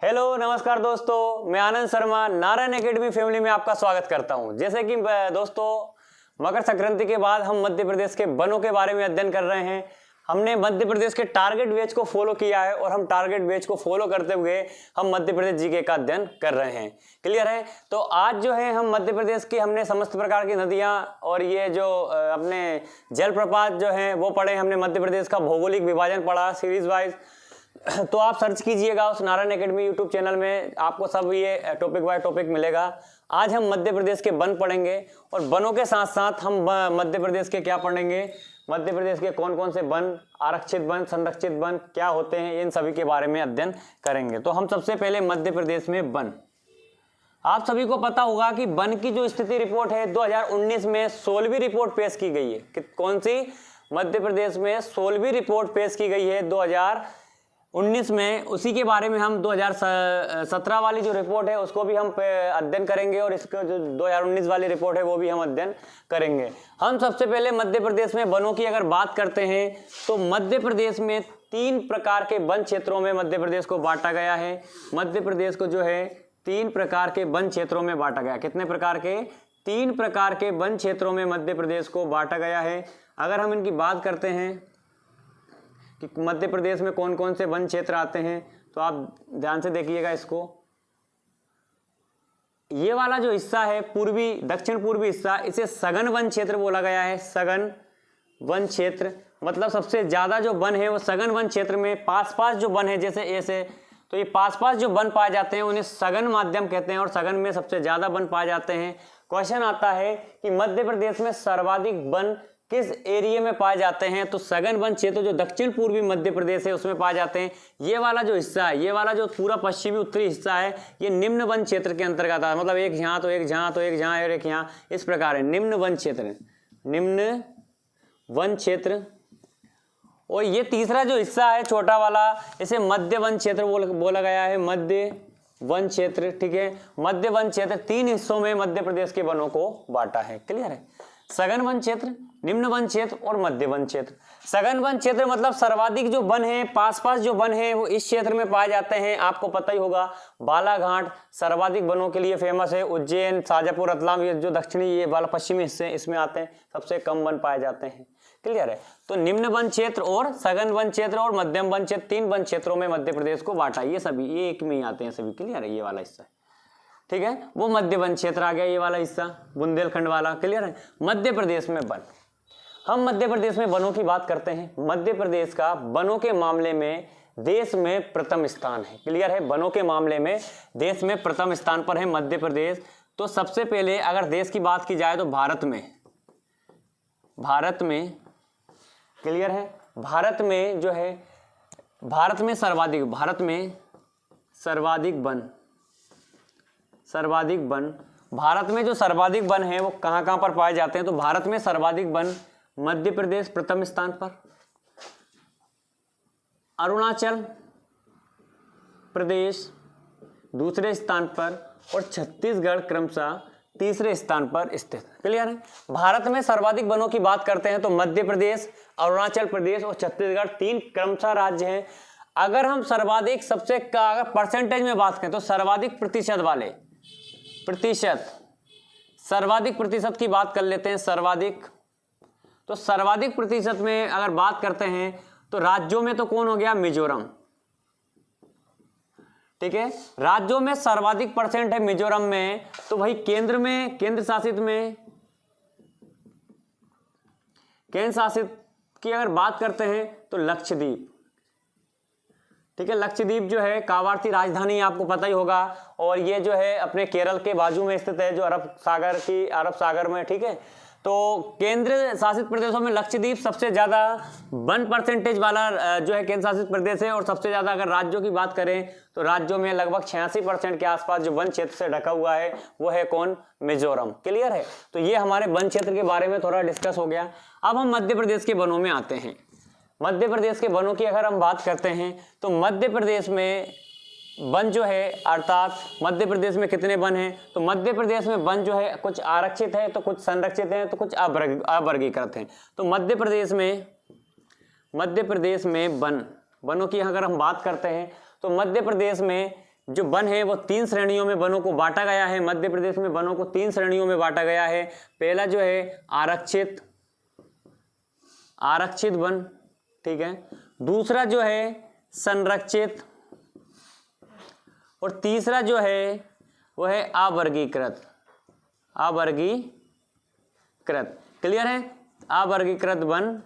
Hello नमस्कार दोस्तों, मैं आनंद शर्मा नारायण एकेडमी फैमिली में आपका स्वागत करता हूं। जैसे कि दोस्तों मकर संक्रांति के बाद हम मध्य प्रदेश के वनों के बारे में अध्ययन कर रहे हैं। हमने मध्य प्रदेश के टारगेट बैच को फॉलो किया है और हम टारगेट बैच को फॉलो करते हुए हम मध्य प्रदेश जीके का अध्ययन कर रहे हैं। क्लियर है? तो आज जो है हम मध्य प्रदेश की हमने समस्त प्रकार की नदियां और ये जो अपने जलप्रपात जो हैं वो पढ़े। हमने मध्य प्रदेश का भौगोलिक विभाजन पढ़ा सीरीज वाइज। तो आप सर्च कीजिएगा उस नारायण एकेडमी यूट्यूब चैनल में, आपको सब ये टॉपिक बाय टॉपिक मिलेगा। आज हम मध्य प्रदेश के वन पढ़ेंगे और वनों के साथ साथ हम मध्य प्रदेश के क्या पढ़ेंगे, मध्य प्रदेश के कौन कौन से वन, आरक्षित वन, संरक्षित वन क्या होते हैं, इन सभी के बारे में अध्ययन करेंगे। तो हम सबसे पहले मध्य प्रदेश में वन। आप सभी को पता होगा कि वन की जो स्थिति रिपोर्ट है 2019 में 16वीं रिपोर्ट पेश की गई है। कौन सी? मध्य प्रदेश में 16वीं रिपोर्ट पेश की गई है 2019 में। उसी के बारे में हम 2017 वाली जो रिपोर्ट है उसको भी हम अध्ययन करेंगे और इसको जो 2019 वाली रिपोर्ट है वो भी हम अध्ययन करेंगे। हम सबसे पहले मध्य प्रदेश में वनों की अगर बात करते हैं तो मध्य प्रदेश में 3 प्रकार के वन क्षेत्रों में मध्य प्रदेश को बांटा गया है। मध्य प्रदेश को जो है 3 प्रकार के वन क्षेत्रों में बांटा गया। कितने प्रकार के? 3 प्रकार के वन क्षेत्रों में मध्य प्रदेश को बांटा गया है। अगर हम इनकी बात करते हैं कि मध्य प्रदेश में कौन कौन से वन क्षेत्र आते हैं तो आप ध्यान से देखिएगा इसको। ये वाला जो हिस्सा है पूर्वी दक्षिण पूर्वी हिस्सा, इसे सघन वन क्षेत्र बोला गया है। सघन वन क्षेत्र मतलब सबसे ज्यादा जो वन है वो सघन वन क्षेत्र में पास पास जो वन है, जैसे ऐसे, तो ये पास पास जो वन पाए जाते हैं उन्हें सघन माध्यम कहते हैं और सघन में सबसे ज्यादा वन पाए जाते हैं। क्वेश्चन आता है कि मध्य प्रदेश में सर्वाधिक वन किस एरिया में पाए जाते हैं, तो सघन वन क्षेत्र जो दक्षिण पूर्वी मध्य प्रदेश है उसमें पाए जाते हैं। ये वाला जो हिस्सा है, ये वाला जो पूरा पश्चिमी उत्तरी हिस्सा है, ये निम्न वन क्षेत्र के अंतर्गत आता है। मतलब एक यहाँ तो एक जहाँ तो एक जहाँ और एक यहाँ, इस प्रकार है निम्न वन क्षेत्र, निम्न वन क्षेत्र। और ये तीसरा जो हिस्सा है छोटा वाला, इसे मध्य वन क्षेत्र बोला गया है। मध्य वन क्षेत्र, ठीक है। मध्य वन क्षेत्र 3 हिस्सों में मध्य प्रदेश के वनों को बांटा है। क्लियर है? सघन वन क्षेत्र, निम्न वन क्षेत्र और मध्य वन क्षेत्र। सघन वन क्षेत्र मतलब सर्वाधिक जो वन है, पास पास जो वन है वो इस क्षेत्र में पाए जाते हैं। आपको पता ही होगा बालाघाट सर्वाधिक वनों के लिए फेमस है। उज्जैन, शाजापुर, रतलाम, ये जो दक्षिणी ये वाला पश्चिमी हिस्से इसमें आते हैं, सबसे कम वन पाए जाते हैं। क्लियर है? तो निम्न वन क्षेत्र और सघन वन क्षेत्र और मध्यम वन क्षेत्र, 3 वन क्षेत्रों में मध्य प्रदेश को बांटा। ये सभी ये एक में ही आते हैं सभी। क्लियर है? ये वाला हिस्सा, ठीक है, वो मध्य वन क्षेत्र आ गया। ये वाला हिस्सा बुंदेलखंड वाला। क्लियर है? मध्य प्रदेश में वन। हम मध्य प्रदेश में वनों की बात करते हैं। मध्य प्रदेश का वनों के मामले में देश में प्रथम स्थान है। क्लियर है? वनों के मामले में देश में प्रथम स्थान पर है मध्य प्रदेश। तो सबसे पहले अगर देश की बात की जाए तो भारत में क्लियर है, भारत में जो है, भारत में सर्वाधिक वन, भारत में जो सर्वाधिक वन है वो कहां कहां पर पाए जाते हैं, तो भारत में सर्वाधिक वन मध्य प्रदेश प्रथम स्थान पर, अरुणाचल प्रदेश दूसरे स्थान पर और छत्तीसगढ़ क्रमशः तीसरे स्थान पर स्थित। क्लियर है? भारत में सर्वाधिक वनों की बात करते हैं तो मध्य प्रदेश, अरुणाचल प्रदेश और छत्तीसगढ़ 3 क्रमशः राज्य हैं। अगर हम सर्वाधिक सबसे अगर परसेंटेज में बात करें तो सर्वाधिक प्रतिशत वाले सर्वाधिक प्रतिशत की बात कर लेते हैं। सर्वाधिक प्रतिशत में अगर बात करते हैं तो राज्यों में तो कौन हो गया? मिजोरम। ठीक है, राज्यों में सर्वाधिक परसेंट है मिजोरम में। तो वही केंद्र शासित की अगर बात करते हैं तो लक्षद्वीप। ठीक है, लक्षद्वीप जो है कावारती राजधानी आपको पता ही होगा और ये जो है अपने केरल के बाजू में स्थित है, जो अरब सागर में। ठीक है, तो केंद्र शासित प्रदेशों में लक्षद्वीप सबसे ज्यादा 1% वाला जो है केंद्र शासित प्रदेश है। और सबसे ज्यादा अगर राज्यों की बात करें तो राज्यों में लगभग 86% के आसपास जो वन क्षेत्र से ढका हुआ है वो है कौन? मिजोरम। क्लियर है? तो ये हमारे वन क्षेत्र के बारे में थोड़ा डिस्कस हो गया। अब हम मध्य प्रदेश के वनों में आते हैं। मध्य प्रदेश के वनों की अगर हम बात करते हैं तो मध्य प्रदेश में वन जो है, अर्थात मध्य प्रदेश में कितने वन हैं, तो मध्य प्रदेश में वन जो है कुछ आरक्षित है तो कुछ संरक्षित हैं तो कुछ अवर्गीकृत हैं। तो मध्य प्रदेश में वनों की अगर हम बात करते हैं तो मध्य प्रदेश में जो वन है वो 3 श्रेणियों में वनों को बांटा गया है। मध्य प्रदेश में वनों को 3 श्रेणियों में बांटा गया है। पहला जो है आरक्षित वन, ठीक है। दूसरा जो है संरक्षित, और तीसरा जो है वो है अवर्गीकृत। क्लियर है? अवर्गीकृत वन,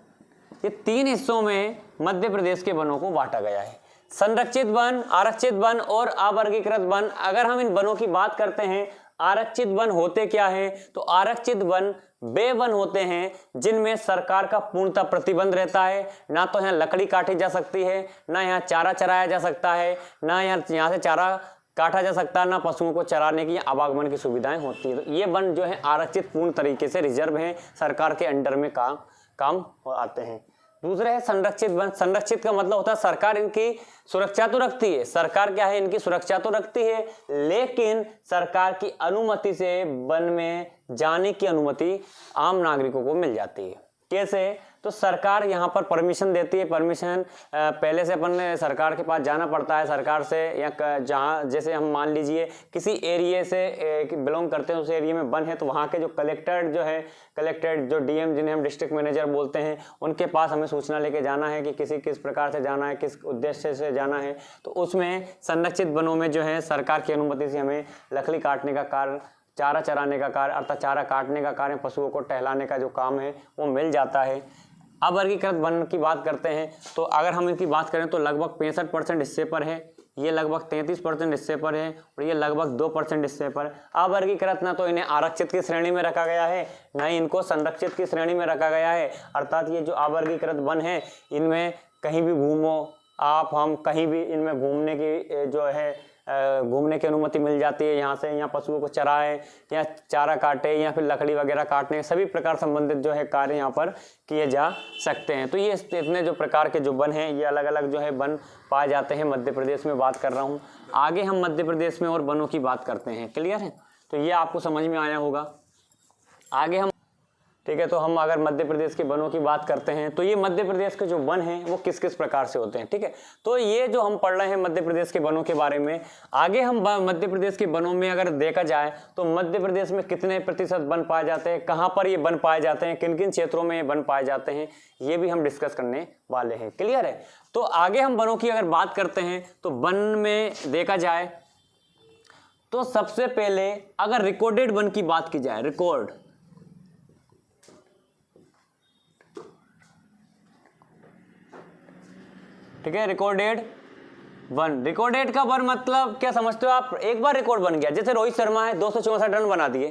ये 3 हिस्सों में मध्य प्रदेश के वनों को बांटा गया है। संरक्षित वन, आरक्षित वन और अवर्गीकृत वन। अगर हम इन वनों की बात करते हैं, आरक्षित वन होते क्या हैं? तो आरक्षित वन वे वन होते हैं जिनमें सरकार का पूर्णतः प्रतिबंध रहता है। ना तो यहाँ लकड़ी काटी जा सकती है, ना यहाँ चारा चराया जा सकता है, ना यहाँ से चारा काटा जा सकता है, ना पशुओं को चराने की या आवागमन की सुविधाएं होती है। तो ये वन जो है आरक्षित पूर्ण तरीके से रिजर्व हैं, सरकार के अंडर में काम आते हैं। दूसरा है संरक्षित वन। संरक्षित का मतलब होता है सरकार इनकी सुरक्षा तो रखती है, सरकार क्या है, इनकी सुरक्षा तो रखती है, लेकिन सरकार की अनुमति से वन में जाने की अनुमति आम नागरिकों को मिल जाती है। कैसे? तो सरकार यहाँ पर परमिशन देती है। परमिशन पहले से अपन सरकार के पास जाना पड़ता है, सरकार से, या जहाँ जैसे हम मान लीजिए किसी एरिया से बिलोंग करते हैं, उस एरिया में वन है, तो वहाँ के जो कलेक्टर जो डीएम जिन्हें हम डिस्ट्रिक्ट मैनेजर बोलते हैं, उनके पास हमें सूचना लेके जाना है कि किस प्रकार से जाना है, किस उद्देश्य से जाना है। तो उसमें संरक्षित वनों में जो है सरकार की अनुमति से हमें लकड़ी काटने का कार्य, चारा चराने का कार्य अर्थात चारा काटने का कार्य, पशुओं को टहलाने का जो काम है वो मिल जाता है। अब वर्गीकृत वन की बात करते हैं, तो अगर हम इनकी बात करें तो लगभग 65% हिस्से पर है, ये लगभग 33% हिस्से पर है, और ये लगभग 2% हिस्से पर। अवर्गीकृत ना तो इन्हें आरक्षित की श्रेणी में रखा गया है, ना ही इनको संरक्षित की श्रेणी में रखा गया है। अर्थात ये जो अवर्गीकृत वन है, इनमें कहीं भी घूमो आप, हम कहीं भी इनमें घूमने की जो है घूमने की अनुमति मिल जाती है। यहाँ से यहाँ पशुओं को चराए या चारा काटे या फिर लकड़ी वगैरह काटने, सभी प्रकार संबंधित जो है कार्य यहाँ पर किए जा सकते हैं। तो ये इतने जो प्रकार के जो वन हैं, ये अलग अलग जो है वन पाए जाते हैं मध्य प्रदेश में। बात कर रहा हूँ, आगे हम मध्य प्रदेश में और वनों की बात करते हैं। क्लियर है? तो ये आपको समझ में आया होगा। आगे हम, ठीक है, तो हम अगर मध्य प्रदेश के वनों की बात करते हैं, तो ये मध्य प्रदेश के जो वन हैं वो किस किस प्रकार से होते हैं। ठीक है, तो ये जो हम पढ़ रहे हैं मध्य प्रदेश के वनों के बारे में। आगे हम मध्य प्रदेश के वनों में अगर देखा जाए तो मध्य प्रदेश में कितने प्रतिशत वन पाए जाते हैं, कहाँ पर ये वन पाए जाते हैं, किन किन क्षेत्रों में ये वन पाए जाते हैं, ये भी हम डिस्कस करने वाले हैं। क्लियर है? तो आगे हम वनों की अगर बात करते हैं तो वन में देखा जाए तो सबसे पहले अगर रिकॉर्डेड वन की बात की जाए, रिकॉर्ड, ठीक है, रिकॉर्डेड वन। रिकॉर्डेड का वन मतलब क्या समझते हो आप? एक बार रिकॉर्ड बन गया, जैसे रोहित शर्मा है 264 रन बना दिए।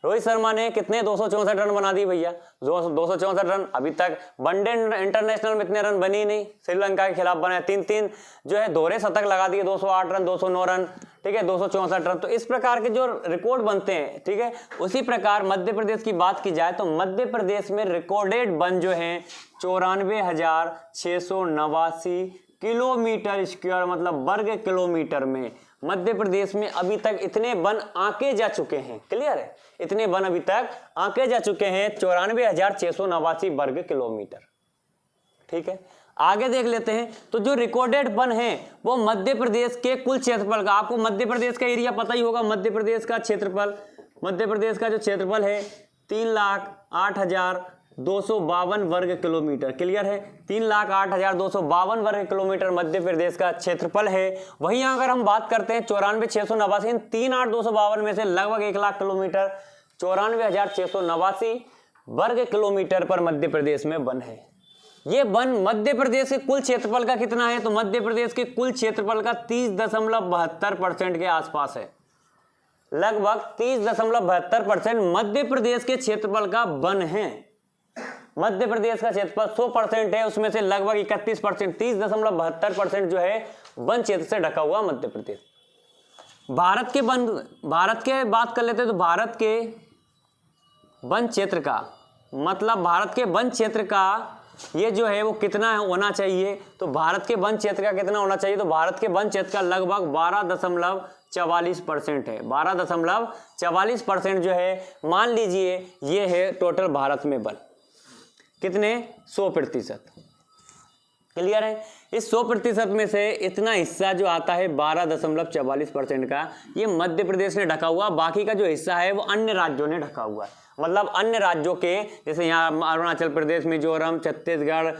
रोहित शर्मा ने कितने 264 रन बना दिए भैया, 264 रन। अभी तक वनडे इंटरनेशनल में इतने रन बने ही नहीं, श्रीलंका के खिलाफ बने 3 जो है दोहरे शतक लगा दिए, 208 रन, 209 रन, ठीक है, 264 रन। तो इस प्रकार के जो रिकॉर्ड बनते हैं, ठीक है, उसी प्रकार मध्य प्रदेश की बात की जाए तो मध्य प्रदेश में रिकॉर्डेड वन जो है 94,689 किलोमीटर स्क्वायर, मतलब वर्ग किलोमीटर में मध्य प्रदेश में अभी तक इतने वन आंके जा चुके हैं। क्लियर है? इतने वन अभी तक आंके जा चुके हैं, 94,689 वर्ग किलोमीटर। ठीक है, आगे देख लेते हैं। तो जो रिकॉर्डेड वन है वो मध्य प्रदेश के कुल क्षेत्रफल का, आपको मध्य प्रदेश का एरिया पता ही होगा। मध्य प्रदेश का क्षेत्रफल, मध्य प्रदेश का जो क्षेत्रफल है 3,08,252 वर्ग किलोमीटर। क्लियर है? 3,08,252 वर्ग किलोमीटर मध्य प्रदेश का क्षेत्रफल है। वहीं अगर हम बात करते हैं 94,689, इन 3,08,252 में से लगभग 1,00,000 किलोमीटर, 94,689 वर्ग किलोमीटर पर मध्य प्रदेश में वन है। ये वन मध्य प्रदेश के कुल क्षेत्रफल का कितना है? तो मध्य प्रदेश के कुल क्षेत्रफल का 30.72% के आसपास है। लगभग 30.72% मध्य प्रदेश के क्षेत्रफल का वन है। मध्य प्रदेश का क्षेत्रफल 100% है, उसमें से लगभग 31%, 30.72% जो है वन क्षेत्र से ढका हुआ मध्य प्रदेश। भारत के बात कर लेते हैं तो भारत के वन क्षेत्र का मतलब, भारत के वन क्षेत्र का ये जो है वो कितना होना चाहिए? तो भारत के वन क्षेत्र का कितना होना चाहिए? तो भारत के वन क्षेत्र का लगभग 12.44% है। 12.44% जो है, मान लीजिए ये है टोटल भारत में वन। कितने? 100%। क्लियर है। इस 100% में से इतना हिस्सा जो आता है 12.44% का, ये मध्य प्रदेश ने ढका हुआ, बाकी का जो हिस्सा है वो अन्य राज्यों ने ढका हुआ है। मतलब अन्य राज्यों के, जैसे यहाँ अरुणाचल प्रदेश, मिजोरम, छत्तीसगढ़,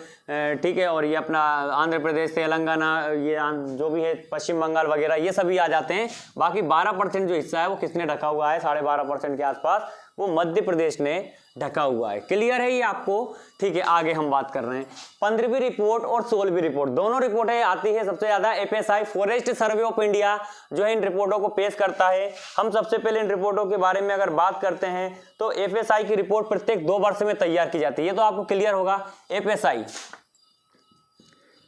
ठीक है, और ये अपना आंध्र प्रदेश, तेलंगाना, ये जो भी है पश्चिम बंगाल वगैरह, ये सभी आ जाते हैं। बाकी 12% जो हिस्सा है वो किसने ढका हुआ है, 12.5% के आसपास, वो मध्य प्रदेश ने ढका हुआ है। क्लियर है ये आपको, ठीक है। आगे हम बात कर रहे हैं 15वीं रिपोर्ट और 16वीं रिपोर्ट, दोनों रिपोर्टें आती है सबसे ज्यादा FSI, forest survey of India, जो है इन रिपोर्टों को पेश करता है। हम सबसे पहले इन रिपोर्टों के बारे में अगर बात करते हैं तो एफएसआई की रिपोर्ट प्रत्येक 2 वर्ष में तैयार की जाती है, ये तो आपको क्लियर होगा।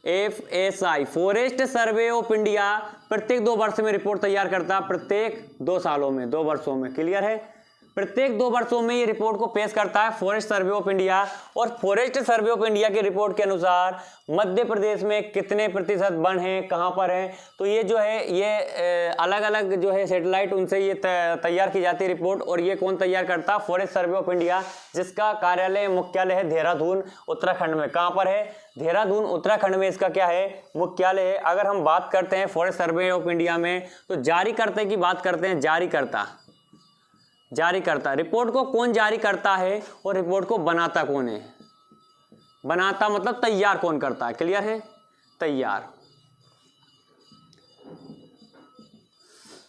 FSI forest survey of India प्रत्येक 2 वर्ष में रिपोर्ट तैयार करता है, प्रत्येक 2 सालों में, 2 वर्षों में। क्लियर है, प्रत्येक 2 वर्षों में ये रिपोर्ट को पेश करता है फॉरेस्ट सर्वे ऑफ इंडिया। और फॉरेस्ट सर्वे ऑफ इंडिया की रिपोर्ट के अनुसार मध्य प्रदेश में कितने प्रतिशत वन है, कहां पर है, तो ये जो है ये अलग अलग जो है सैटेलाइट, उनसे ये तैयार की जाती है रिपोर्ट। और ये कौन तैयार करता है, फॉरेस्ट सर्वे ऑफ इंडिया, जिसका कार्यालय मुख्यालय है देहरादून उत्तराखंड में। कहां पर है, देहरादून उत्तराखंड में इसका क्या है, मुख्यालय है। अगर हम बात करते हैं फॉरेस्ट सर्वे ऑफ इंडिया में, तो जारीकर्ता की बात करते हैं, जारीकर्ता, रिपोर्ट को कौन जारी करता है और रिपोर्ट को बनाता कौन है, बनाता मतलब तैयार कौन करता है। क्लियर है, तैयार,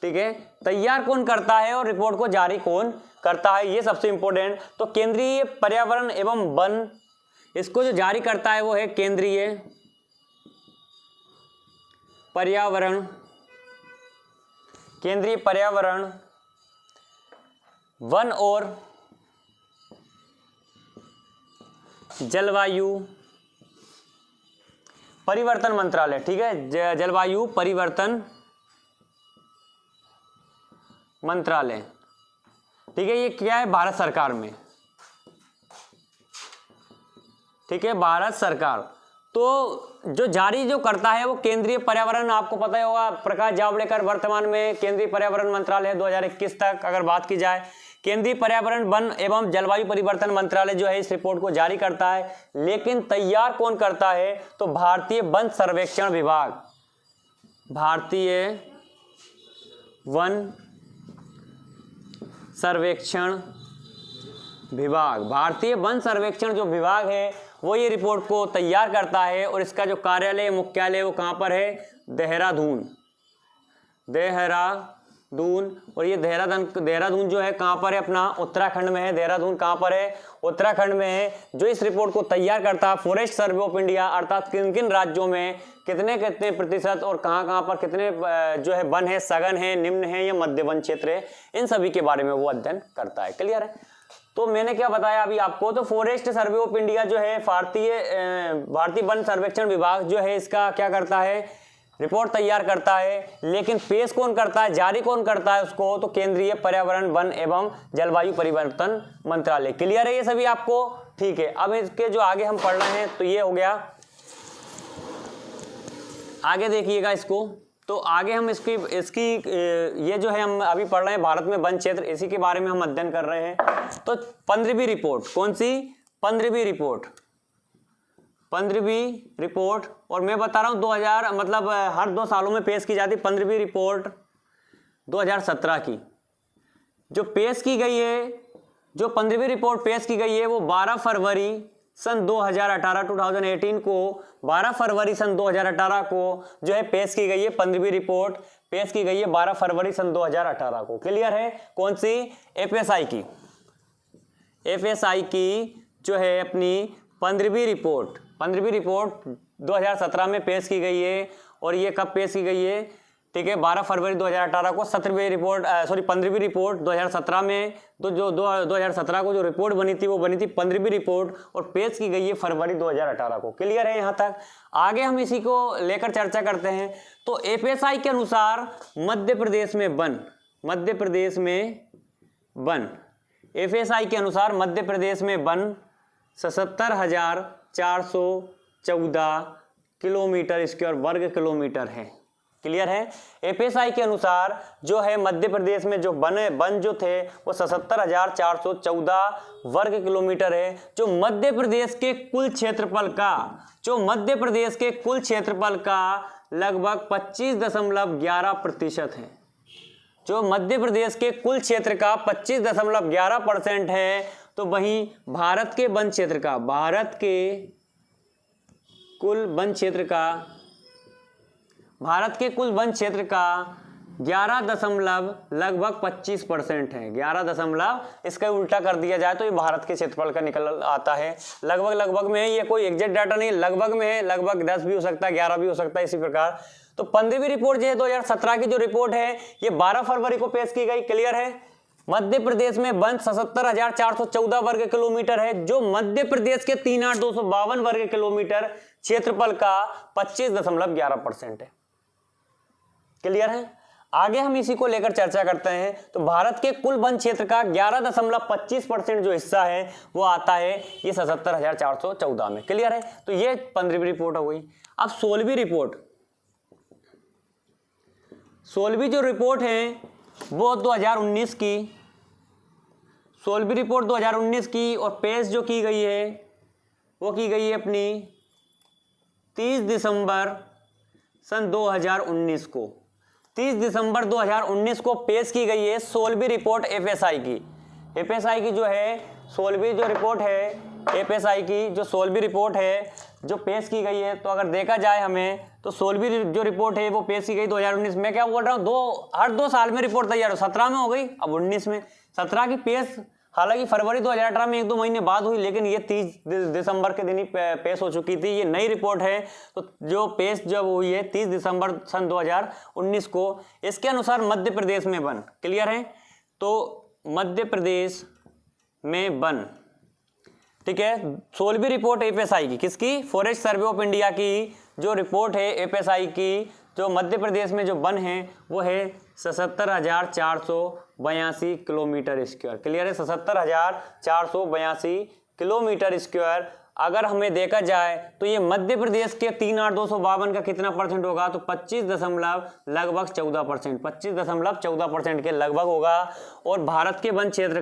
ठीक है, तैयार कौन करता है और रिपोर्ट को जारी कौन करता है, ये सबसे इंपॉर्टेंट। तो केंद्रीय पर्यावरण एवं वन, इसको जो जारी करता है वो है केंद्रीय पर्यावरण, वन और जलवायु परिवर्तन मंत्रालय, ठीक है, जलवायु परिवर्तन मंत्रालय, ठीक है। ये क्या है, भारत सरकार में, ठीक है, भारत सरकार। तो जो जारी जो करता है वो केंद्रीय पर्यावरण, आपको पता ही होगा, प्रकाश जावड़ेकर वर्तमान में केंद्रीय पर्यावरण मंत्रालय 2021 तक अगर बात की जाए, केंद्रीय पर्यावरण वन एवं जलवायु परिवर्तन मंत्रालय जो है इस रिपोर्ट को जारी करता है। लेकिन तैयार कौन करता है, तो भारतीय वन सर्वेक्षण विभाग, भारतीय वन सर्वेक्षण विभाग, भारतीय वन सर्वेक्षण जो विभाग है वो ये रिपोर्ट को तैयार करता है। और इसका जो कार्यालय मुख्यालय वो कहाँ पर है, देहरादून। और ये देहरादून जो है कहाँ पर है, अपना उत्तराखंड में है। देहरादून कहाँ पर है, उत्तराखंड में है। जो इस रिपोर्ट को तैयार करता है फॉरेस्ट सर्वे ऑफ इंडिया, अर्थात किन किन राज्यों में कितने कितने प्रतिशत और कहाँ कहाँ पर कितने जो है वन है, सघन है, निम्न है या मध्य वन क्षेत्र है, इन सभी के बारे में वो अध्ययन करता है। क्लियर है। तो मैंने क्या बताया अभी आपको, तो फॉरेस्ट सर्वे ऑफ इंडिया जो है भारतीय वन सर्वेक्षण विभाग जो है इसका क्या करता है, रिपोर्ट तैयार करता है। लेकिन पेश कौन करता है, जारी कौन करता है उसको, तो केंद्रीय पर्यावरण वन एवं जलवायु परिवर्तन मंत्रालय। क्लियर है ये सभी आपको, ठीक है। अब इसके जो आगे हम पढ़ रहे हैं तो ये हो गया, आगे देखिएगा इसको। तो आगे हम इसकी ये जो है हम अभी पढ़ रहे हैं भारत में वन क्षेत्र, इसी के बारे में हम अध्ययन कर रहे हैं। तो 15वीं रिपोर्ट, कौन सी 15वीं रिपोर्ट, 15वीं रिपोर्ट, और मैं बता रहा हूँ 2000 मतलब हर 2 सालों में पेश की जाती 15वीं रिपोर्ट 2017 की जो पेश की गई है, जो 15वीं रिपोर्ट पेश की गई है वो 12 फरवरी सन 2018 2018 को 12 फरवरी सन 2018 को जो है पेश की गई है। 15वीं रिपोर्ट पेश की गई है 12 फरवरी सन 2018 को। क्लियर है। कौन सी, एफएसआई की, एफएसआई की जो है अपनी 15वीं रिपोर्ट 2017 में पेश की गई है। और ये कब पेश की गई है, ठीक है, 12 फरवरी 2018 को। 15वीं रिपोर्ट 2017 में, तो जो 2017 को जो रिपोर्ट बनी थी वो बनी थी 15वीं रिपोर्ट और पेश की गई है फरवरी 2018 को। क्लियर है यहाँ तक। आगे हम इसी को लेकर चर्चा करते हैं। तो एफएसआई के अनुसार मध्य प्रदेश में वन, एफएसआई के अनुसार मध्य प्रदेश में वन 77,414 किलोमीटर स्क्वायर वर्ग किलोमीटर है। क्लियर है। एफएसआई के अनुसार जो है मध्य प्रदेश में जो वन जो थे वो 77,414 वर्ग किलोमीटर है, जो मध्य प्रदेश के कुल क्षेत्रफल का लगभग 25.11% है। जो मध्य प्रदेश के कुल क्षेत्र का 25.11% है, तो वहीं भारत के वन क्षेत्र का, भारत के कुल वन क्षेत्र का 11.25% है। 11 इसका उल्टा कर दिया जाए तो ये भारत के क्षेत्रफल का निकल आता है। लगभग में, ये कोई एग्जैक्ट डाटा नहीं, लगभग में है, लगभग 10 भी हो सकता है, 11 भी हो सकता है, इसी प्रकार। तो 15वीं रिपोर्ट जो है 2017 की जो रिपोर्ट है ये 12 फरवरी को पेश की गई। क्लियर है। मध्य प्रदेश में वन 77,414 वर्ग किलोमीटर है, जो मध्य प्रदेश के 38,252 वर्ग किलोमीटर क्षेत्रफल का 25.11% है। क्लियर है। आगे हम इसी को लेकर चर्चा करते हैं। तो भारत के कुल वन क्षेत्र का 11.25% जो हिस्सा है वो आता है ये 77,414 में। क्लियर है। तो ये 15वीं रिपोर्ट हो गई। अब 16वीं जो रिपोर्ट है वो 2019 की, 16वीं रिपोर्ट 2019 की, और पेश जो की गई है वो की गई है अपनी 30 दिसंबर सन 2019 को। 30 दिसंबर 2019 को पेश की गई है 16वीं रिपोर्ट एफएसआई की। एफएसआई की जो है 16वीं जो रिपोर्ट है, एफएसआई की जो 16वीं रिपोर्ट है जो पेश की गई है, तो अगर देखा जाए हमें तो 16वीं जो रिपोर्ट है वो पेश की गई 2019 में। क्या बोल रहा हूँ, हर 2 साल में रिपोर्ट तैयार हो। 17 में हो गई, अब 19 में। 17 की पेश हालांकि फरवरी 2018 में 1-2 महीने बाद हुई, लेकिन ये 30 दिसंबर के दिन ही पेश हो चुकी थी। ये नई रिपोर्ट है, तो जो पेश जब हुई है 30 दिसंबर सन 2019 को। इसके अनुसार मध्य प्रदेश में वन। क्लियर है। तो मध्य प्रदेश में वन, ठीक है। 16वीं रिपोर्ट एफएसआई की, किसकी? फॉरेस्ट सर्वे ऑफ इंडिया की जो रिपोर्ट है एफएसआई की, जो मध्य प्रदेश में जो वन है वो है 77,482 किलोमीटर स्क्वायर। क्लियर है। 77,482 किलोमीटर स्क्वायर। अगर हमें देखा जाए तो ये मध्य प्रदेश के 38,252 का कितना परसेंट होगा, तो 25.14%, 25.14% के लगभग होगा। और भारत के वन क्षेत्र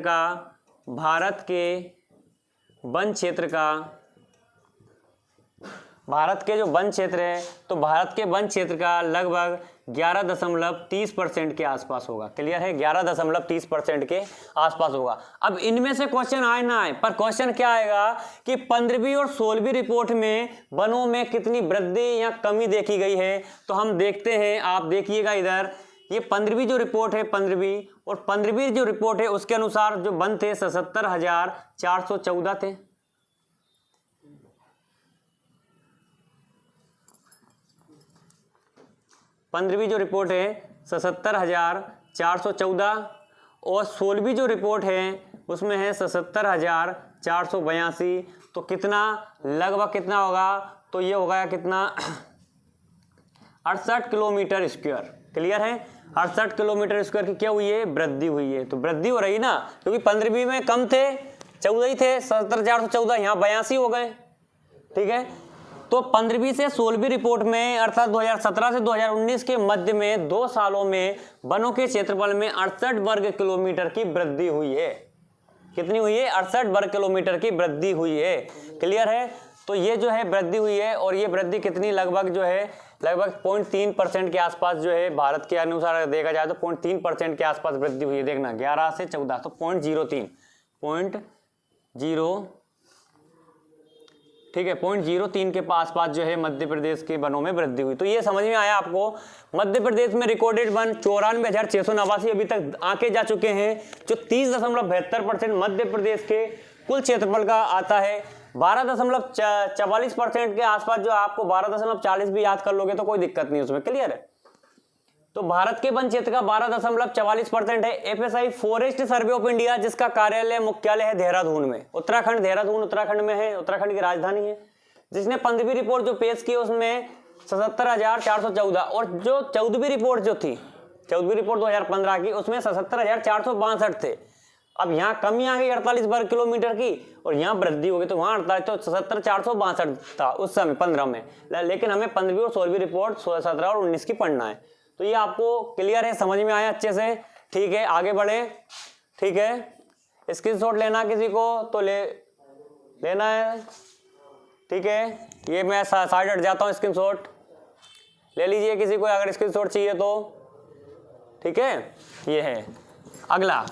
का लगभग 11.30% के आसपास होगा। क्लियर है। 11.30% के आसपास होगा। अब इनमें से क्वेश्चन आए ना आए, पर क्वेश्चन क्या आएगा कि 15वीं और 16वीं रिपोर्ट में वनों में कितनी वृद्धि या कमी देखी गई है। तो हम देखते हैं, आप देखिएगा इधर, ये 15वीं जो रिपोर्ट है, 15वीं जो रिपोर्ट है उसके अनुसार जो वन थे 77,414 थे। पंद्रहवीं जो रिपोर्ट है 77,414 और 16वीं जो रिपोर्ट है उसमें है 77,482। तो कितना लगभग कितना होगा, तो ये होगा कितना 68 किलोमीटर स्क्वायर। क्लियर है। 68 किलोमीटर स्क्वायर की क्या हुई है, वृद्धि हुई है। तो वृद्धि हो रही ना, क्योंकि 15वीं में कम थे, 14 ही थे, 77,414, यहाँ 82 हो गए। ठीक है। तो 15वीं से 16वीं रिपोर्ट में अर्थात 2017 से 2019 के मध्य में 2 सालों में वनों के क्षेत्रफल में 68 वर्ग किलोमीटर की वृद्धि हुई है। कितनी हुई है, 68 वर्ग किलोमीटर की वृद्धि हुई है। क्लियर है। तो ये जो है वृद्धि हुई है, और ये वृद्धि कितनी लगभग जो है लगभग 0.3% के आसपास जो है, भारत के अनुसार अगर देखा जाए तो 0.3% के आसपास वृद्धि हुई है। देखना 11 से 14 तो 0.03 ठीक है, 0.03 के आसपास जो है मध्य प्रदेश के वनों में वृद्धि हुई। तो ये समझ में आया आपको। मध्य प्रदेश में रिकॉर्डेड वन 94,689 अभी तक आंके जा चुके हैं, जो 30.72% मध्य प्रदेश के कुल क्षेत्रफल का आता है। 12.44% के आसपास जो आपको 12.40 भी याद कर लोगे तो कोई दिक्कत नहीं उसमें। क्लियर है। तो भारत के वन क्षेत्र का 12.44% है। FSI forest survey of India, जिसका कार्यालय मुख्यालय है देहरादून में, उत्तराखंड, देहरादून उत्तराखंड में है, उत्तराखंड की राजधानी है, जिसने 15वीं रिपोर्ट जो पेश की उसमें 77,414 और जो 14वीं रिपोर्ट जो थी, 14वीं रिपोर्ट 2015 की, उसमें 77,462 थे। अब यहाँ कमी आ गई 48 वर्ग किलोमीटर की और यहाँ वृद्धि हो गई, तो वहाँ 48 तो 77,462 था उस समय 15 में, लेकिन हमें 15वीं और 16वीं रिपोर्ट 17 और 19 की पढ़ना है। तो ये आपको क्लियर है, समझ में आया अच्छे से? ठीक है, आगे बढ़े। ठीक है, स्क्रीनशॉट लेना किसी को तो लेना है। ठीक है, ये मैं साइड हट जाता हूँ, स्क्रीनशॉट ले लीजिए किसी को अगर स्क्रीनशॉट चाहिए तो। ठीक है, ये है अगला।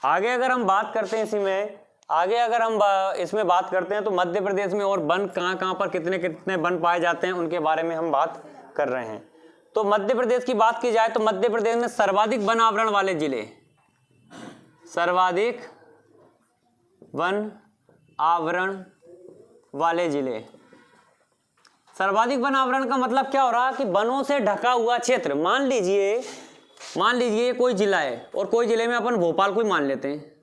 आगे अगर हम बात करते हैं इसमें बात करते हैं तो मध्य प्रदेश में और वन कहाँ पर कितने कितने वन पाए जाते हैं उनके बारे में हम बात कर रहे हैं। तो मध्य प्रदेश की बात की जाए तो मध्य प्रदेश में सर्वाधिक वन आवरण वाले जिले, सर्वाधिक वन आवरण वाले जिले। सर्वाधिक वन आवरण का मतलब क्या हो रहा कि वनों से ढका हुआ क्षेत्र। मान लीजिए कोई जिला है और कोई जिले में अपन भोपाल को ही मान लेते हैं,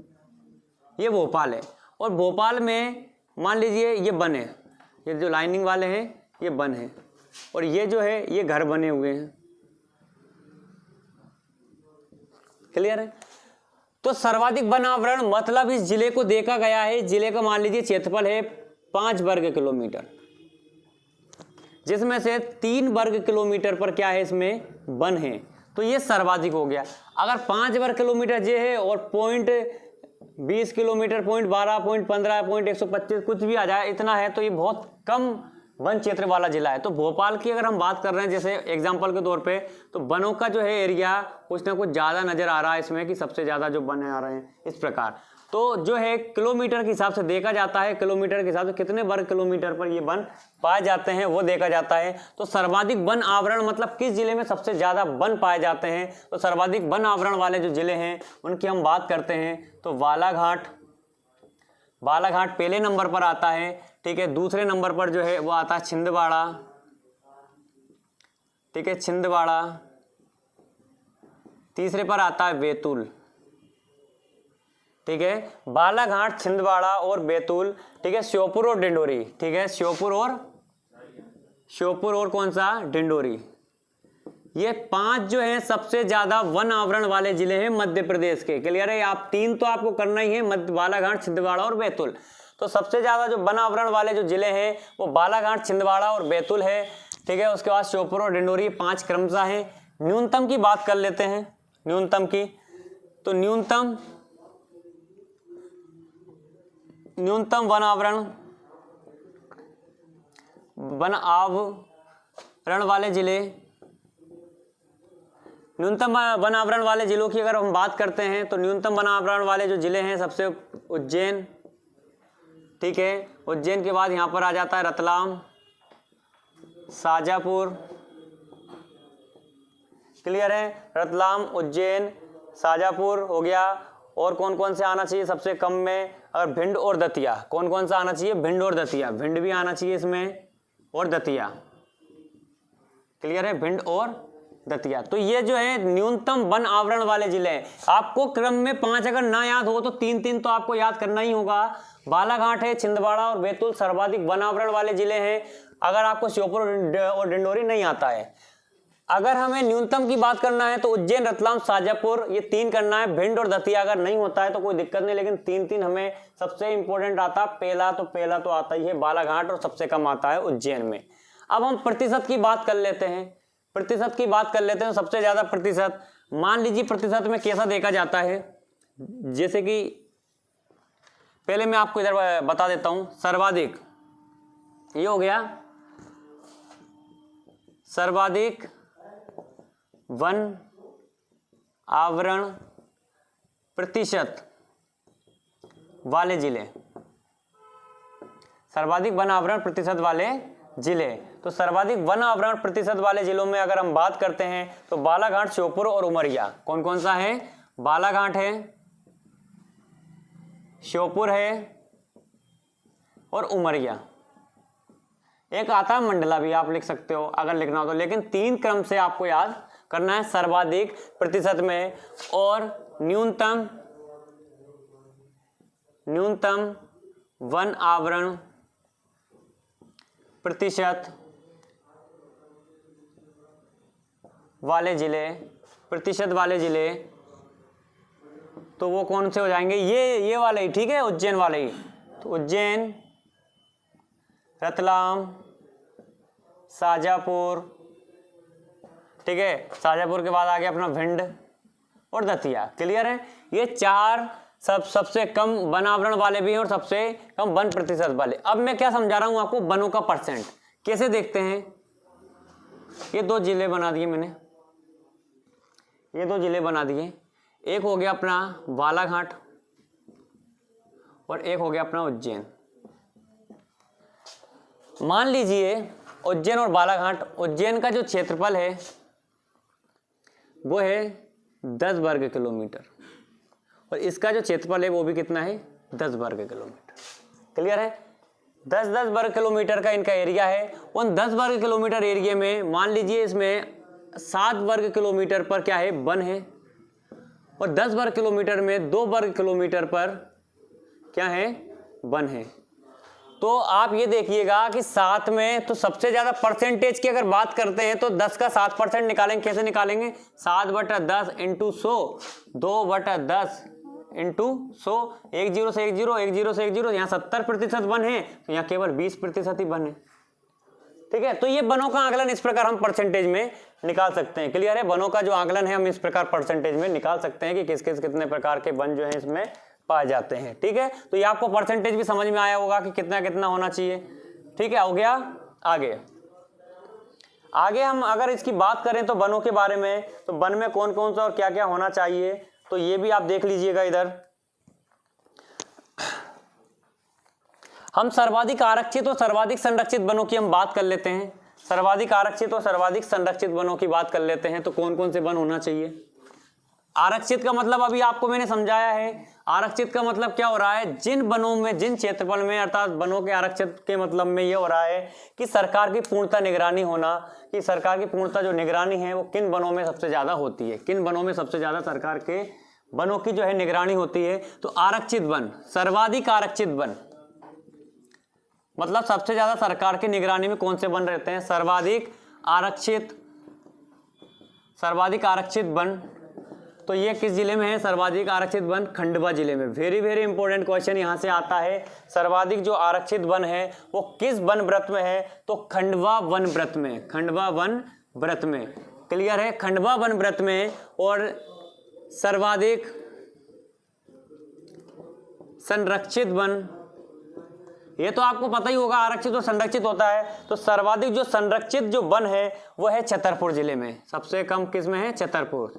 ये भोपाल है और भोपाल में मान लीजिए ये वन है, ये जो लाइनिंग वाले हैं ये वन है और ये जो है ये घर बने हुए हैं। क्लियर है? तो सर्वाधिक वन आवरण मतलब इस जिले को देखा गया है, जिले का मान लीजिए क्षेत्रफल है 5 वर्ग किलोमीटर, जिसमें से 3 वर्ग किलोमीटर पर क्या है, इसमें वन है, तो ये सर्वाधिक हो गया। अगर 5 वर्ग किलोमीटर ये है और 0.20 किलोमीटर, 0.12, 0.15, 0.125 कुछ भी आ जाए, इतना है, तो ये बहुत कम वन क्षेत्र वाला जिला है। तो भोपाल की अगर हम बात कर रहे हैं जैसे एग्जांपल के तौर पे, तो वनों का जो है एरिया कुछ ना कुछ ज़्यादा नज़र आ रहा है इसमें कि सबसे ज़्यादा जो वन आ रहे हैं इस प्रकार। तो जो है किलोमीटर के हिसाब से देखा जाता है, किलोमीटर के हिसाब से कितने वर्ग किलोमीटर पर ये वन पाए जाते हैं वो देखा जाता है। तो सर्वाधिक वन आवरण मतलब किस जिले में सबसे ज़्यादा वन पाए जाते हैं, तो सर्वाधिक वन आवरण वाले जो जिले हैं उनकी हम बात करते हैं तो बालाघाट पहले नंबर पर आता है। ठीक है, दूसरे नंबर पर जो है वो आता है छिंदवाड़ा। ठीक है, छिंदवाड़ा। तीसरे पर आता है बैतूल। ठीक है, बालाघाट, छिंदवाड़ा और बैतूल। ठीक है, श्योपुर और डिंडोरी। ठीक है, श्योपुर और कौन सा, डिंडोरी। ये 5 जो है सबसे ज्यादा वन आवरण वाले जिले हैं मध्य प्रदेश के। क्लियर है? आप 3 तो आपको करना ही है, बालाघाट, छिंदवाड़ा और बैतूल। तो सबसे ज्यादा जो वन आवरण वाले जो जिले हैं वो बालाघाट, छिंदवाड़ा और बैतूल है। ठीक है, उसके बाद श्योपुर और डिंडोरी 5 क्रमशः हैं। न्यूनतम की बात कर लेते हैं, न्यूनतम की। तो न्यूनतम वन आवरण वाले जिले, न्यूनतम वन आवरण वाले जिलों की अगर हम बात करते हैं तो न्यूनतम वन आवरण वाले जो जिले हैं सबसे उज्जैन। ठीक है, उज्जैन के बाद यहां पर आ जाता है रतलाम, शाजापुर। क्लियर है? रतलाम, उज्जैन, शाजापुर हो गया। और कौन कौन से आना चाहिए सबसे कम में, और भिंड और दतिया। कौन कौन सा आना चाहिए, भिंड और दतिया। भिंड भी आना चाहिए इसमें और दतिया। क्लियर है? भिंड और दतिया। तो ये जो है न्यूनतम वन आवरण वाले जिले हैं। आपको क्रम में 5 अगर ना याद हो तो 3 तो आपको याद करना ही होगा। बालाघाट है, छिंदवाड़ा और बैतूल सर्वाधिक वन आवरण वाले जिले हैं। अगर आपको श्योपुर और डिंडोरी नहीं आता है, अगर हमें न्यूनतम की बात करना है तो उज्जैन, रतलाम, शाजापुर ये 3 करना है। भिंड और दतिया अगर नहीं होता है तो कोई दिक्कत नहीं, लेकिन 3 हमें सबसे इंपॉर्टेंट आता। पहला तो आता ही है बालाघाट और सबसे कम आता है उज्जैन में। अब हम प्रतिशत की बात कर लेते हैं। सबसे ज्यादा प्रतिशत, मान लीजिए प्रतिशत में कैसा देखा जाता है, जैसे कि पहले मैं आपको इधर बता देता हूं। सर्वाधिक, ये हो गया सर्वाधिक वन आवरण प्रतिशत वाले जिले, सर्वाधिक वन आवरण प्रतिशत वाले जिले। तो सर्वाधिक वन आवरण प्रतिशत वाले जिलों में अगर हम बात करते हैं तो बालाघाट, श्योपुर और उमरिया। कौन कौन सा है? बालाघाट है, श्योपुर है और उमरिया। एक आता है मंडला भी, आप लिख सकते हो अगर लिखना हो तो, लेकिन 3 क्रम से आपको याद करना है सर्वाधिक प्रतिशत में। और न्यूनतम वन आवरण प्रतिशत वाले जिले तो वो कौन से हो जाएंगे, ये वाले ही, ठीक है, उज्जैन वाले ही। तो उज्जैन, रतलाम, शाजापुर, ठीक है, शाजापुर के बाद आ गया अपना भिंड और दतिया। क्लियर है? ये चार सबसे कम वन आवरण वाले भी हैं और सबसे कम वन प्रतिशत वाले। अब मैं क्या समझा रहा हूं आपको, वनों का परसेंट कैसे देखते हैं। ये दो जिले बना दिए मैंने, ये दो जिले बना दिए। एक हो गया अपना बालाघाट और एक हो गया अपना उज्जैन। मान लीजिए उज्जैन और बालाघाट, उज्जैन का जो क्षेत्रफल है वो है 10 वर्ग किलोमीटर और इसका जो क्षेत्रफल है वो भी कितना है, 10 वर्ग किलोमीटर। क्लियर है? 10-10 वर्ग किलोमीटर का इनका एरिया है। उन 10 वर्ग किलोमीटर एरिया में मान लीजिए इसमें 7 वर्ग किलोमीटर पर क्या है, वन है और 10 वर्ग किलोमीटर में 2 वर्ग किलोमीटर पर क्या है, वन है। तो आप ये देखिएगा कि 7 में तो सबसे ज्यादा परसेंटेज की अगर बात करते हैं तो 10 का 7% निकालेंगे। कैसे निकालेंगे, 7/10 इंटू 100, 2/10 इंटू 100, 1 0 से 1 0, 1 0 से 1 0। यहाँ 70% वन है तो यहाँ केवल 20% ही वन है। ठीक है, तो ये वनों का आकलन इस प्रकार हम परसेंटेज में निकाल सकते हैं। क्लियर है? वनों का जो आकलन है हम इस प्रकार परसेंटेज में निकाल सकते हैं कि किस किस कितने प्रकार के वन जो है इसमें पाए जाते हैं। ठीक है, तो ये आपको परसेंटेज भी समझ में आया होगा कि कितना कितना होना चाहिए। ठीक है, हो गया। आगे हम अगर इसकी बात करें तो वनों के बारे में, तो वन में कौन कौन सा और क्या क्या होना चाहिए, तो ये भी आप देख लीजिएगा। इधर हम सर्वाधिक आरक्षित और सर्वाधिक संरक्षित वनों की हम बात कर लेते हैं। सर्वाधिक आरक्षित और सर्वाधिक संरक्षित वनों की बात कर लेते हैं। तो कौन कौन से वन होना चाहिए। आरक्षित का मतलब अभी आपको मैंने समझाया है। आरक्षित का मतलब क्या हो रहा है, जिन वनों में, जिन क्षेत्रफल में, अर्थात वनों के आरक्षित के मतलब में ये हो रहा है कि सरकार की पूर्णतः निगरानी होना, कि सरकार की पूर्णतः जो निगरानी है वो किन वनों में सबसे ज्यादा होती है, किन वनों में सबसे ज्यादा सरकार के वनों की जो है निगरानी होती है। तो आरक्षित वन, सर्वाधिक आरक्षित वन मतलब सबसे ज्यादा सरकार की निगरानी में कौन से वन रहते हैं, सर्वाधिक आरक्षित वन। तो ये किस जिले में है, सर्वाधिक आरक्षित वन खंडवा जिले में। वेरी वेरी इंपॉर्टेंट क्वेश्चन यहां से आता है। सर्वाधिक जो आरक्षित वन है वो किस वन व्रत में है, तो खंडवा वन व्रत में, खंडवा वन व्रत में। क्लियर है? खंडवा वन व्रत में। और सर्वाधिक संरक्षित वन, ये तो आपको पता ही होगा, आरक्षित और संरक्षित होता है। तो सर्वाधिक जो संरक्षित जो वन है वो है छतरपुर जिले में। सबसे कम किस में है, छतरपुर।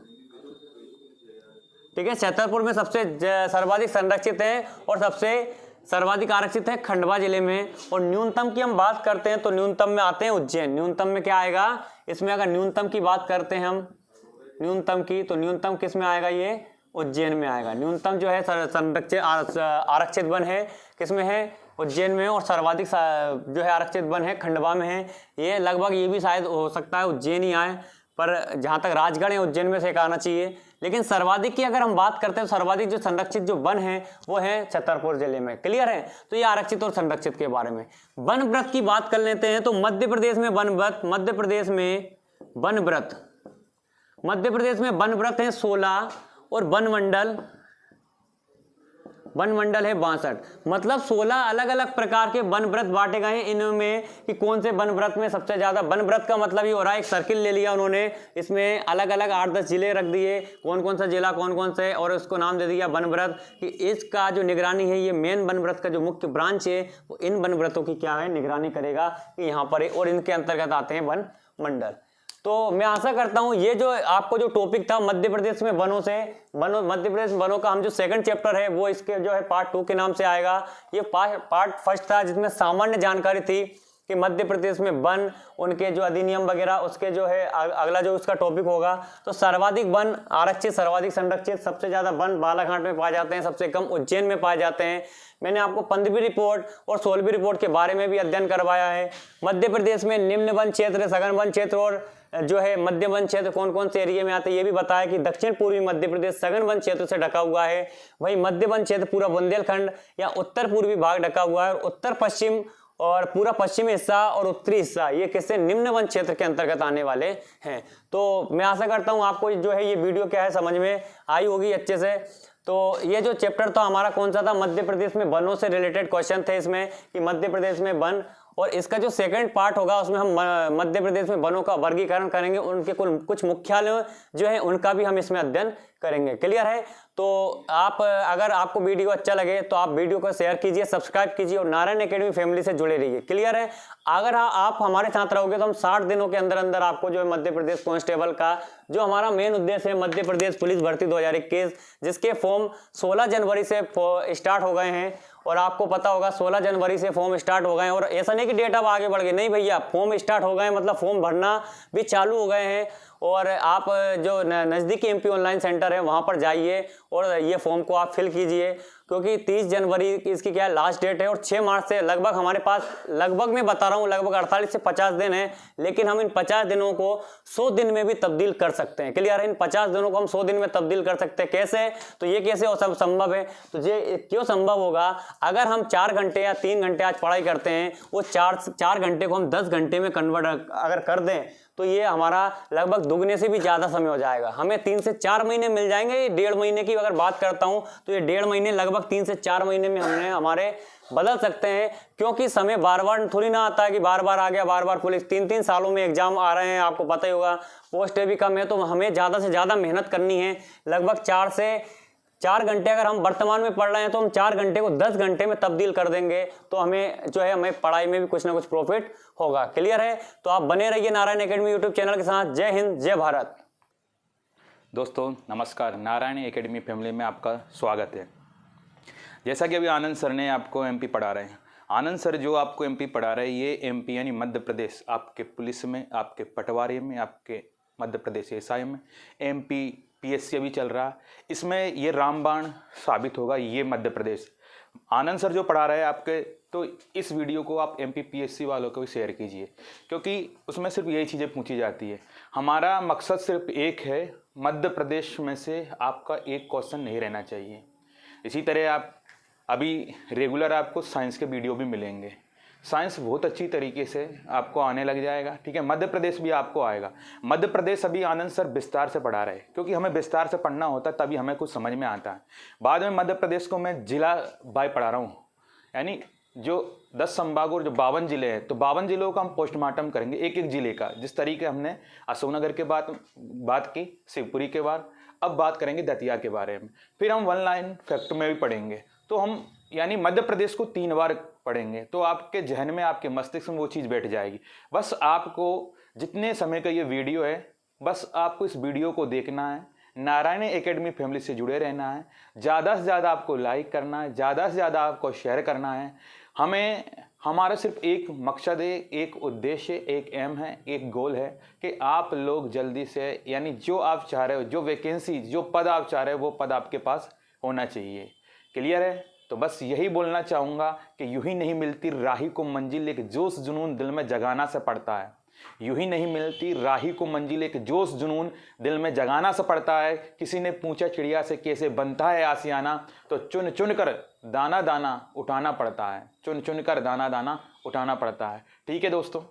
ठीक है, छतरपुर में सबसे सर्वाधिक संरक्षित है और सबसे सर्वाधिक आरक्षित है खंडवा जिले में। और न्यूनतम की हम बात करते हैं तो न्यूनतम में आते हैं उज्जैन। न्यूनतम में क्या आएगा इसमें, अगर न्यूनतम की बात करते हैं हम न्यूनतम की, तो न्यूनतम किस में आएगा, ये उज्जैन में आएगा। न्यूनतम जो है संरक्षित आरक्षित वन है किसमें है, उज्जैन में। और सर्वाधिक जो है आरक्षित वन है खंडवा में है। ये लगभग ये भी शायद हो सकता है उज्जैन ही आए, पर जहां तक राजगढ़ है उज्जैन में से एक आना चाहिए। लेकिन सर्वाधिक की अगर हम बात करते हैं, सर्वाधिक जो संरक्षित जो वन है वो है छतरपुर जिले में। क्लियर है? तो ये आरक्षित और संरक्षित के बारे में। वन व्रत की बात कर लेते हैं तो मध्य प्रदेश में वन व्रत, मध्य प्रदेश में वन व्रत है 16 और वन मंडल है 62। मतलब 16 अलग अलग प्रकार के वन व्रत बांटे गए हैं इनमें, कि कौन से वन व्रत में सबसे ज्यादा। वन व्रत का मतलब ये हो रहा है, एक सर्किल ले लिया उन्होंने, इसमें अलग अलग 8-10 जिले रख दिए, कौन कौन सा जिला कौन कौन से, और उसको नाम दे दिया वन व्रत, कि इसका जो निगरानी है, ये मेन वन व्रत का जो मुख्य ब्रांच है वो इन वन व्रतों की क्या है, निगरानी करेगा कि यहाँ पर, और इनके अंतर्गत आते हैं वन मंडल। तो मैं आशा करता हूं ये जो आपको जो टॉपिक था मध्य प्रदेश में वनों से, मध्य प्रदेश वनों का हम जो सेकंड चैप्टर है वो इसके जो है पार्ट 2 के नाम से आएगा। ये पार्ट फर्स्ट था जिसमें सामान्य जानकारी थी कि मध्य प्रदेश में वन, उनके जो अधिनियम वगैरह, उसके जो है अगला जो उसका टॉपिक होगा। तो सर्वाधिक वन आरक्षित, सर्वाधिक संरक्षित, सबसे ज्यादा वन बालाघाट में पाए जाते हैं, सबसे कम उज्जैन में पाए जाते हैं। मैंने आपको 15वीं रिपोर्ट और 16वीं रिपोर्ट के बारे में भी अध्ययन करवाया है। मध्य प्रदेश में निम्न वन क्षेत्र, सघन वन क्षेत्र और जो है मध्य वन क्षेत्र कौन कौन से एरिया में आते हैं, ये भी बताया कि दक्षिण पूर्वी मध्य प्रदेश सघन वन क्षेत्र से ढका हुआ है। वही मध्य वन क्षेत्र पूरा बुंदेलखंड या उत्तर पूर्वी भाग ढका हुआ है, और उत्तर पश्चिम और पूरा पश्चिमी हिस्सा और उत्तरी हिस्सा ये किससे निम्न वन क्षेत्र के अंतर्गत आने वाले हैं। तो मैं आशा करता हूं आपको जो है ये वीडियो क्या है समझ में आई होगी अच्छे से। तो ये जो चैप्टर था हमारा कौन सा था, मध्य प्रदेश में वनों से रिलेटेड क्वेश्चन थे इसमें कि मध्य प्रदेश में वन, और इसका जो सेकंड पार्ट होगा उसमें हम मध्य प्रदेश में वनों का वर्गीकरण करेंगे, उनके कुछ मुख्यालय जो है उनका भी हम इसमें अध्ययन करेंगे। क्लियर है। तो आप अगर आपको वीडियो अच्छा लगे तो आप वीडियो को शेयर कीजिए, सब्सक्राइब कीजिए और नारायण एकेडमी फैमिली से जुड़े रहिए। क्लियर है। अगर आप हमारे साथ रहोगे तो हम 60 दिनों के अंदर अंदर आपको जो है मध्य प्रदेश कांस्टेबल का जो हमारा मेन उद्देश्य है मध्य प्रदेश पुलिस भर्ती 2021 जिसके फॉर्म 16 जनवरी से स्टार्ट हो गए हैं, और आपको पता होगा 16 जनवरी से फॉर्म स्टार्ट हो गए हैं। और ऐसा नहीं कि डेट अब आगे बढ़ गए, नहीं भैया, फॉर्म स्टार्ट हो गए मतलब फॉर्म भरना भी चालू हो गए हैं। और आप जो नज़दीकी एमपी ऑनलाइन सेंटर है वहाँ पर जाइए और ये फॉर्म को आप फिल कीजिए, क्योंकि 30 जनवरी इसकी क्या है लास्ट डेट है, और 6 मार्च से लगभग हमारे पास, लगभग मैं बता रहा हूँ, लगभग 48 से 50 दिन है, लेकिन हम इन 50 दिनों को 100 दिन में भी तब्दील कर सकते हैं। क्लियर है। इन 50 दिनों को हम 100 दिन में तब्दील कर सकते हैं। कैसे? तो ये कैसे हो संभव है? तो ये क्यों संभव होगा? अगर हम 4 घंटे या 3 घंटे आज पढ़ाई करते हैं, वो 4 घंटे को हम 10 घंटे में कन्वर्ट अगर कर दें तो ये हमारा लगभग दुगने से भी ज़्यादा समय हो जाएगा। हमें 3 से 4 महीने मिल जाएंगे। 1.5 महीने की अगर बात करता हूँ तो ये 1.5 महीने लगभग 3 से 4 महीने में हमारे बदल सकते हैं, क्योंकि समय बार बार थोड़ी ना आता है कि बार बार आ गया, बार बार पुलिस 3-3 सालों में एग्जाम आ रहे हैं, आपको पता ही होगा, पोस्ट भी कम है, तो हमें ज़्यादा से ज़्यादा मेहनत करनी है। लगभग 4 घंटे अगर हम वर्तमान में पढ़ रहे हैं तो हम 4 घंटे को 10 घंटे में तब्दील कर देंगे, तो हमें जो है हमें पढ़ाई में भी कुछ ना कुछ प्रॉफिट होगा। क्लियर है। तो आप बने रहिए नारायण एकेडमी यूट्यूब चैनल के साथ। जय हिंद, जय भारत। दोस्तों नमस्कार, नारायण एकेडमी फैमिली में आपका स्वागत है। जैसा कि अभी आनंद सर ने आपको एमपी पढ़ा रहे हैं, आनंद सर जो आपको एमपी पढ़ा रहे हैं ये एमपी यानी मध्य प्रदेश, आपके पुलिस में, आपके पटवारी में, आपके मध्य प्रदेश एसआई में, एमपी पीएससी भी चल रहा है, इसमें ये रामबाण साबित होगा। ये मध्य प्रदेश आनंद सर जो पढ़ा रहे हैं आपके, तो इस वीडियो को आप एमपी पीएससी वालों को भी शेयर कीजिए, क्योंकि उसमें सिर्फ यही चीज़ें पूछी जाती है। हमारा मकसद सिर्फ एक है, मध्य प्रदेश में से आपका एक क्वेश्चन नहीं रहना चाहिए। इसी तरह आप अभी रेगुलर आपको साइंस के वीडियो भी मिलेंगे, साइंस बहुत अच्छी तरीके से आपको आने लग जाएगा। ठीक है। मध्य प्रदेश भी आपको आएगा। मध्य प्रदेश अभी आनंद सर विस्तार से पढ़ा रहे हैं, क्योंकि हमें विस्तार से पढ़ना होता है तभी हमें कुछ समझ में आता है। बाद में मध्य प्रदेश को मैं जिला बाय पढ़ा रहा हूँ, यानी जो 10 संभागों और जो 52 जिले हैं, तो 52 जिलों का हम पोस्टमार्टम करेंगे एक एक जिले का। जिस तरीके हमने अशोकनगर के बात की, शिवपुरी के बाद, अब बात करेंगे दतिया के बारे में, फिर हम 1 लाइन फैक्ट में भी पढ़ेंगे। तो हम यानी मध्य प्रदेश को 3 बार पढ़ेंगे, तो आपके जहन में, आपके मस्तिष्क में वो चीज़ बैठ जाएगी। बस आपको जितने समय का ये वीडियो है, बस आपको इस वीडियो को देखना है, नारायण एकेडमी फैमिली से जुड़े रहना है, ज़्यादा से ज़्यादा आपको लाइक करना है, ज़्यादा से ज़्यादा आपको शेयर करना है। हमारा सिर्फ एक मकसद है, एक उद्देश्य, एक एम है, एक गोल है कि आप लोग जल्दी से, यानी जो आप चाह रहे हो, जो वैकेंसी, जो पद आप चाह रहे हो, वो पद आपके पास होना चाहिए। क्लियर है। तो बस यही बोलना चाहूँगा कि यूं ही नहीं मिलती राही को मंजिल, एक जोश जुनून दिल में जगाना से पड़ता है। यूं ही नहीं मिलती राही को मंजिल, एक जोश जुनून दिल में जगाना से पड़ता है। किसी ने पूछा चिड़िया से कैसे बनता है आसियाना, तो चुन चुन कर दाना दाना उठाना पड़ता है, चुन चुन कर दाना दाना उठाना पड़ता है। ठीक है दोस्तों।